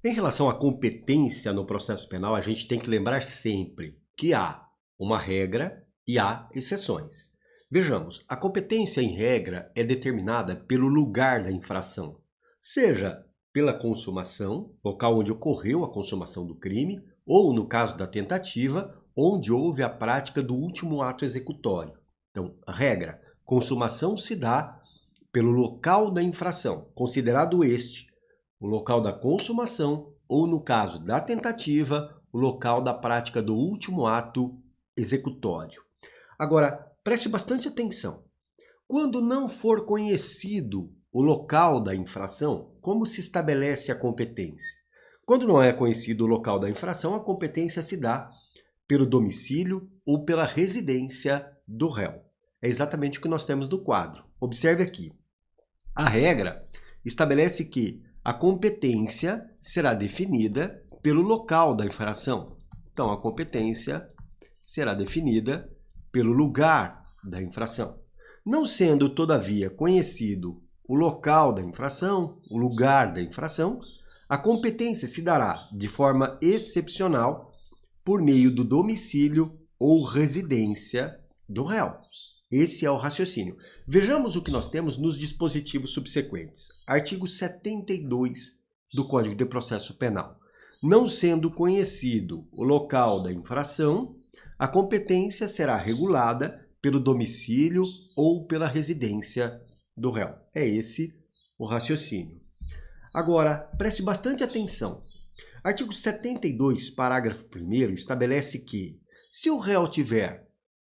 Em relação à competência no processo penal, a gente tem que lembrar sempre que há uma regra e há exceções. Vejamos, a competência em regra é determinada pelo lugar da infração, seja pela consumação, local onde ocorreu a consumação do crime, ou no caso da tentativa, onde houve a prática do último ato executório. Então, a regra, consumação se dá pelo local da infração, considerado este o local da consumação ou, no caso da tentativa, o local da prática do último ato executório. Agora, preste bastante atenção. Quando não for conhecido o local da infração, como se estabelece a competência? Quando não é conhecido o local da infração, a competência se dá pelo domicílio ou pela residência do réu. É exatamente o que nós temos no quadro. Observe aqui. A regra estabelece que a competência será definida pelo local da infração. Então, a competência será definida pelo lugar da infração. Não sendo, todavia, conhecido o local da infração, o lugar da infração, a competência se dará de forma excepcional por meio do domicílio ou residência do réu. Esse é o raciocínio. Vejamos o que nós temos nos dispositivos subsequentes. Artigo 72 do Código de Processo Penal. Não sendo conhecido o local da infração, a competência será regulada pelo domicílio ou pela residência do réu. É esse o raciocínio. Agora, preste bastante atenção. Artigo 72, parágrafo 1º, estabelece que, se o réu tiver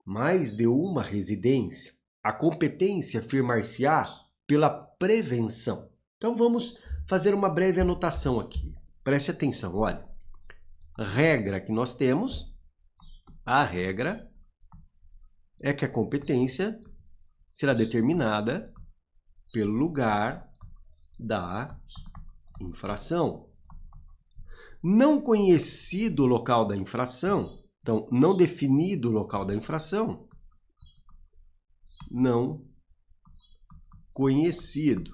mais de uma residência, a competência firmar-se-á pela prevenção. Então vamos fazer uma breve anotação aqui. Preste atenção, olha. Regra que nós temos, a regra é que a competência será determinada pelo lugar da infração. Não conhecido o local da infração, então, não definido o local da infração, não conhecido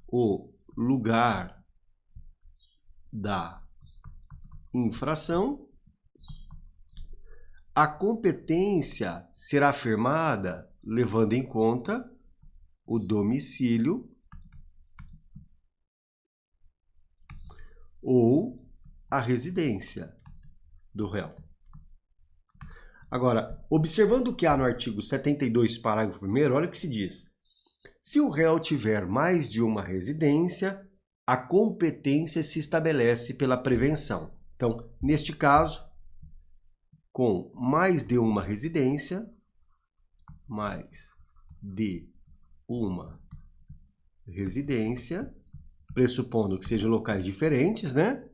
o lugar da infração, a competência será firmada levando em conta o domicílio ou a residência do réu. Agora, observando o que há no artigo 72, parágrafo 1º, olha o que se diz. Se o réu tiver mais de uma residência, a competência se estabelece pela prevenção. Então, neste caso, com mais de uma residência, pressupondo que sejam locais diferentes, né?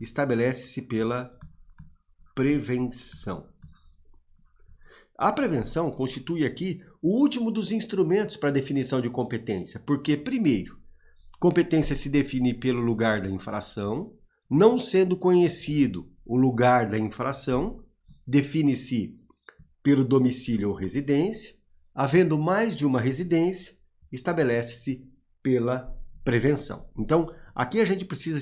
Estabelece-se pela prevenção. A prevenção constitui aqui o último dos instrumentos para a definição de competência, porque, primeiro, competência se define pelo lugar da infração, não sendo conhecido o lugar da infração, define-se pelo domicílio ou residência, havendo mais de uma residência, estabelece-se pela prevenção. Então, aqui a gente precisa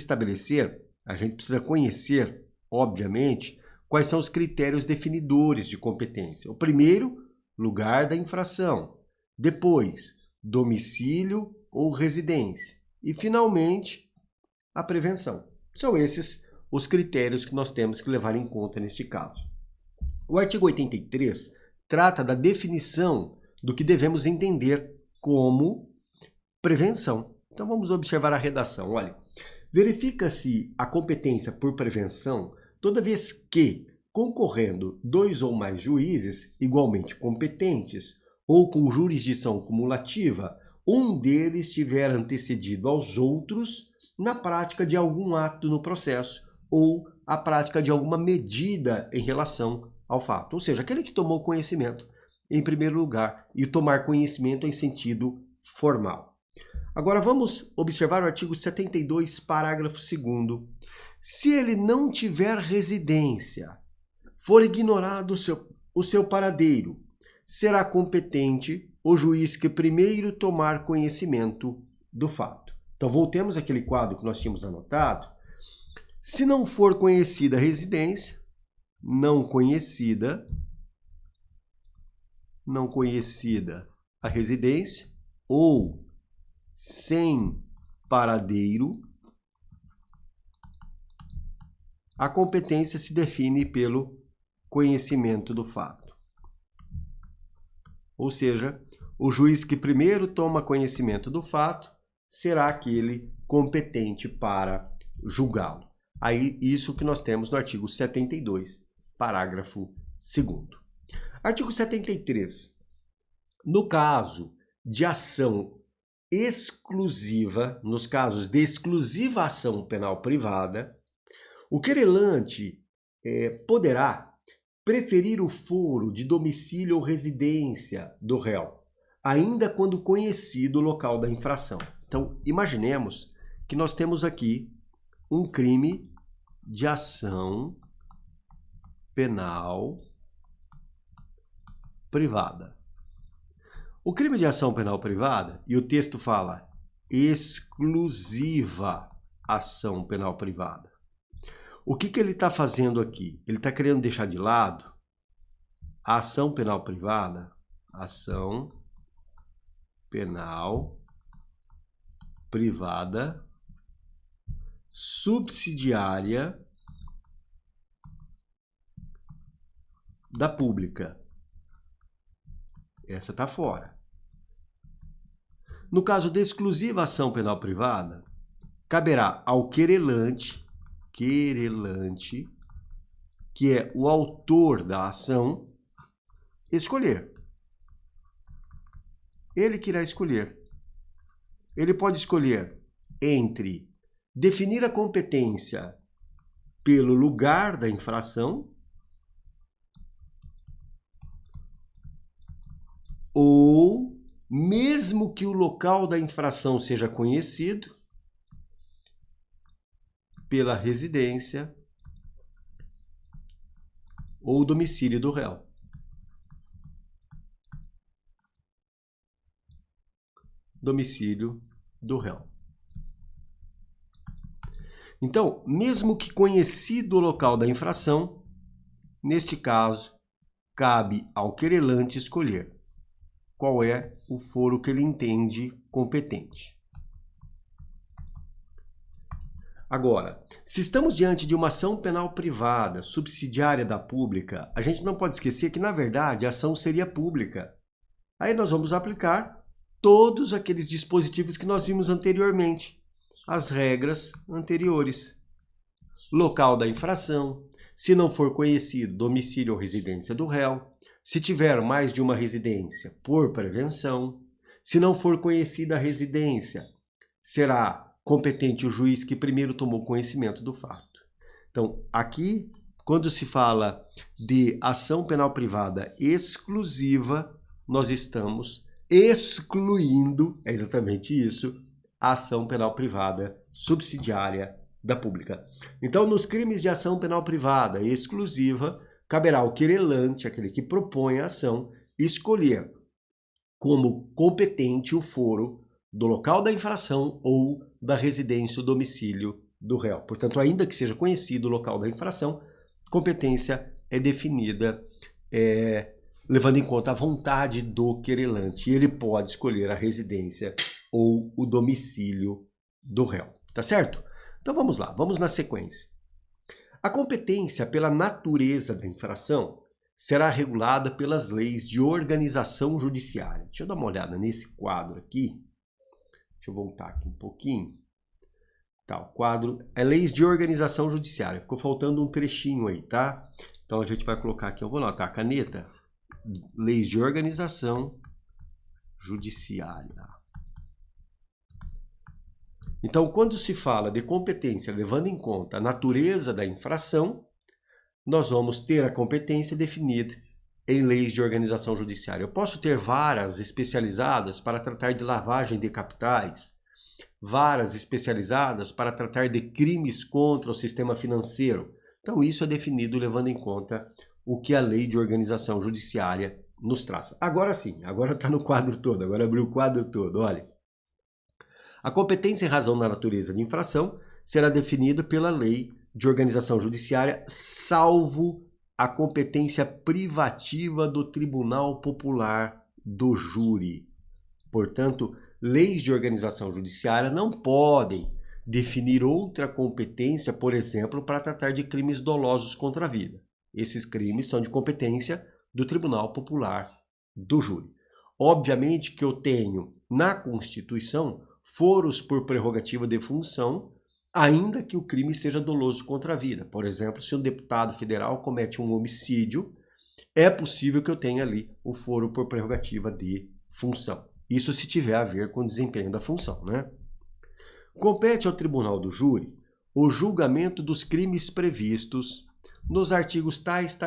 conhecer, obviamente, quais são os critérios definidores de competência. O primeiro, lugar da infração. Depois, domicílio ou residência. E, finalmente, a prevenção. São esses os critérios que nós temos que levar em conta neste caso. O artigo 83 trata da definição do que devemos entender como prevenção. Então, vamos observar a redação. Olha, verifica-se a competência por prevenção toda vez que, concorrendo dois ou mais juízes igualmente competentes ou com jurisdição cumulativa, um deles tiver antecedido aos outros na prática de algum ato no processo ou a prática de alguma medida em relação ao fato. Ou seja, aquele que tomou conhecimento em primeiro lugar e tomar conhecimento em sentido formal. Agora vamos observar o artigo 72, parágrafo 2º. Se ele não tiver residência, for ignorado o seu paradeiro, será competente o juiz que primeiro tomar conhecimento do fato. Então, voltemos àquele quadro que nós tínhamos anotado. Se não for conhecida a residência, não conhecida a residência, ou sem paradeiro, a competência se define pelo conhecimento do fato. Ou seja, o juiz que primeiro toma conhecimento do fato será aquele competente para julgá-lo. Aí, isso que nós temos no artigo 72, parágrafo 2º. Artigo 73. No caso de ação exclusiva, nos casos de exclusiva ação penal privada, o querelante poderá preferir o foro de domicílio ou residência do réu, ainda quando conhecido o local da infração. Então, imaginemos que nós temos aqui um crime de ação penal privada. O crime de ação penal privada, e o texto fala exclusiva ação penal privada. O que ele está fazendo aqui? Ele está querendo deixar de lado a ação penal privada, ação penal privada subsidiária da pública. Essa está fora. No caso de exclusiva ação penal privada, caberá ao querelante, que é o autor da ação, escolher. Ele que irá escolher. Ele pode escolher entre definir a competência pelo lugar da infração ou, mesmo que o local da infração seja conhecido, pela residência ou domicílio do réu. Domicílio do réu. Então, mesmo que conhecido o local da infração, neste caso, cabe ao querelante escolher qual é o foro que ele entende competente. Agora, se estamos diante de uma ação penal privada, subsidiária da pública, a gente não pode esquecer que, na verdade, a ação seria pública. Aí nós vamos aplicar todos aqueles dispositivos que nós vimos anteriormente, as regras anteriores. Local da infração, se não for conhecido domicílio ou residência do réu, se tiver mais de uma residência, por prevenção, se não for conhecida a residência, será competente o juiz que primeiro tomou conhecimento do fato. Então, aqui, quando se fala de ação penal privada exclusiva, nós estamos excluindo, é exatamente isso, a ação penal privada subsidiária da pública. Então, nos crimes de ação penal privada exclusiva, caberá ao querelante, aquele que propõe a ação, escolher como competente o foro do local da infração ou da residência ou domicílio do réu. Portanto, ainda que seja conhecido o local da infração, competência é definida levando em conta a vontade do querelante. Ele pode escolher a residência ou o domicílio do réu. Tá certo? Então vamos lá, vamos na sequência. A competência pela natureza da infração será regulada pelas leis de organização judiciária. Deixa eu dar uma olhada nesse quadro aqui. Deixa eu voltar aqui um pouquinho. Tá, o quadro é leis de organização judiciária. Ficou faltando um trechinho aí, tá? Então a gente vai colocar aqui, eu vou anotar a caneta. Leis de organização judiciária. Então, quando se fala de competência levando em conta a natureza da infração, nós vamos ter a competência definida em leis de organização judiciária. Eu posso ter varas especializadas para tratar de lavagem de capitais, varas especializadas para tratar de crimes contra o sistema financeiro. Então, isso é definido levando em conta o que a lei de organização judiciária nos traz. Agora sim, agora está no quadro todo, agora abriu o quadro todo, olha. A competência em razão da natureza de infração será definida pela lei de organização judiciária, salvo a competência privativa do Tribunal Popular do Júri. Portanto, leis de organização judiciária não podem definir outra competência, por exemplo, para tratar de crimes dolosos contra a vida. Esses crimes são de competência do Tribunal Popular do Júri. Obviamente que eu tenho na Constituição foros por prerrogativa de função, ainda que o crime seja doloso contra a vida. Por exemplo, se um deputado federal comete um homicídio, é possível que eu tenha ali o foro por prerrogativa de função. Isso se tiver a ver com o desempenho da função, né? Compete ao Tribunal do Júri o julgamento dos crimes previstos nos artigos tais,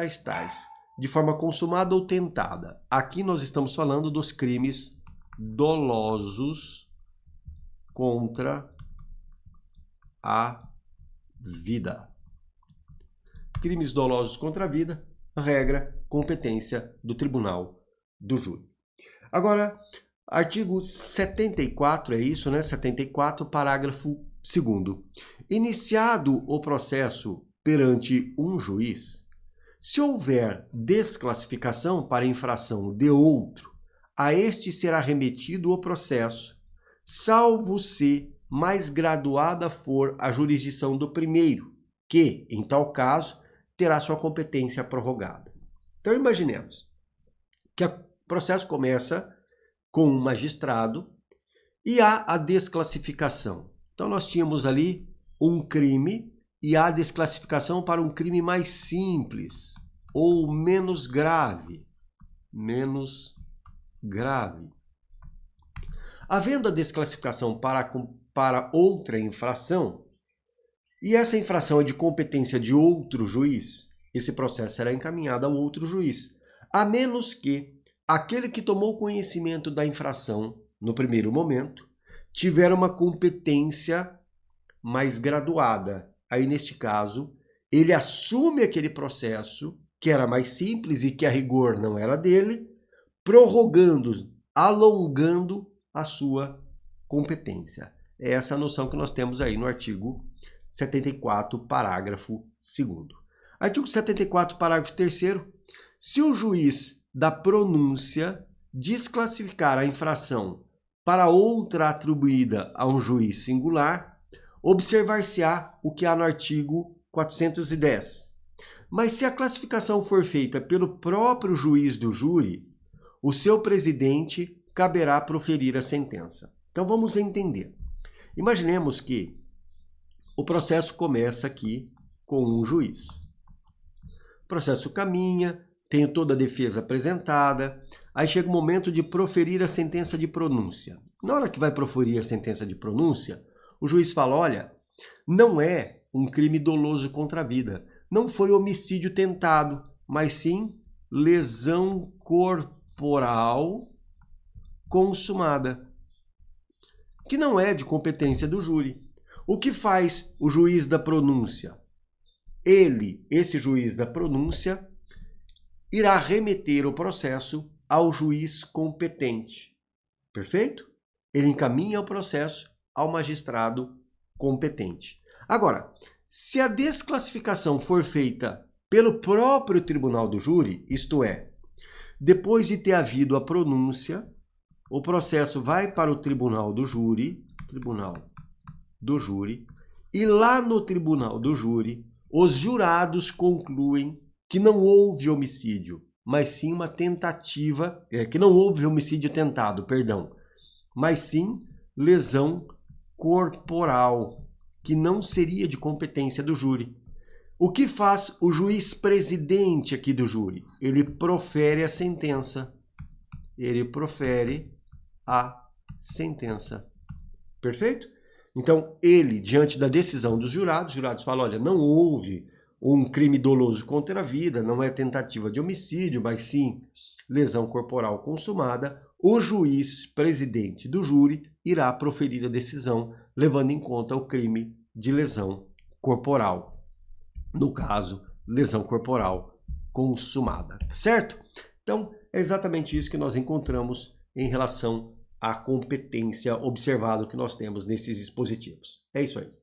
de forma consumada ou tentada. Aqui nós estamos falando dos crimes dolosos contra a vida. Crimes dolosos contra a vida, regra, competência do Tribunal do Júri. Agora, artigo 74, é isso, né? 74, parágrafo 2º. Iniciado o processo perante um juiz, se houver desclassificação para infração de outro, a este será remetido o processo, salvo se mais graduada for a jurisdição do primeiro, que, em tal caso, terá sua competência prorrogada. Então, imaginemos que o processo começa com um magistrado e há a desclassificação. Então, nós tínhamos ali um crime e há a desclassificação para um crime mais simples ou menos grave. Havendo a desclassificação para outra infração, e essa infração é de competência de outro juiz, esse processo será encaminhado ao outro juiz, a menos que aquele que tomou conhecimento da infração no primeiro momento tiver uma competência mais graduada. Aí, neste caso, ele assume aquele processo que era mais simples e que a rigor não era dele, prorrogando, alongando a sua competência. É essa a noção que nós temos aí no artigo 74, parágrafo 2º. Artigo 74, parágrafo 3º. Se o juiz da pronúncia desclassificar a infração para outra atribuída a um juiz singular, observar-se-á o que há no artigo 410. Mas se a classificação for feita pelo próprio juiz do júri, o seu presidente caberá proferir a sentença. Então vamos entender. Imaginemos que o processo começa aqui com um juiz. O processo caminha, tenho toda a defesa apresentada, aí chega o momento de proferir a sentença de pronúncia. Na hora que vai proferir a sentença de pronúncia, o juiz fala, olha, não é um crime doloso contra a vida, não foi homicídio tentado, mas sim lesão corporal consumada, que não é de competência do júri. O que faz o juiz da pronúncia? Esse juiz da pronúncia, irá remeter o processo ao juiz competente. Perfeito? Ele encaminha o processo ao magistrado competente. Agora, se a desclassificação for feita pelo próprio tribunal do júri, isto é, depois de ter havido a pronúncia, o processo vai para o tribunal do júri, e lá no tribunal do júri, os jurados concluem que não houve homicídio, mas sim uma tentativa, que não houve homicídio tentado, perdão, mas sim lesão corporal, que não seria de competência do júri. O que faz o juiz presidente aqui do júri? Ele profere a sentença. Perfeito? Então, ele, diante da decisão dos jurados falam, olha, não houve um crime doloso contra a vida, não é tentativa de homicídio, mas sim lesão corporal consumada. O juiz presidente do júri irá proferir a decisão, levando em conta o crime de lesão corporal. No caso, lesão corporal consumada, certo? Então, é exatamente isso que nós encontramos em relação a competência observada que nós temos nesses dispositivos. É isso aí.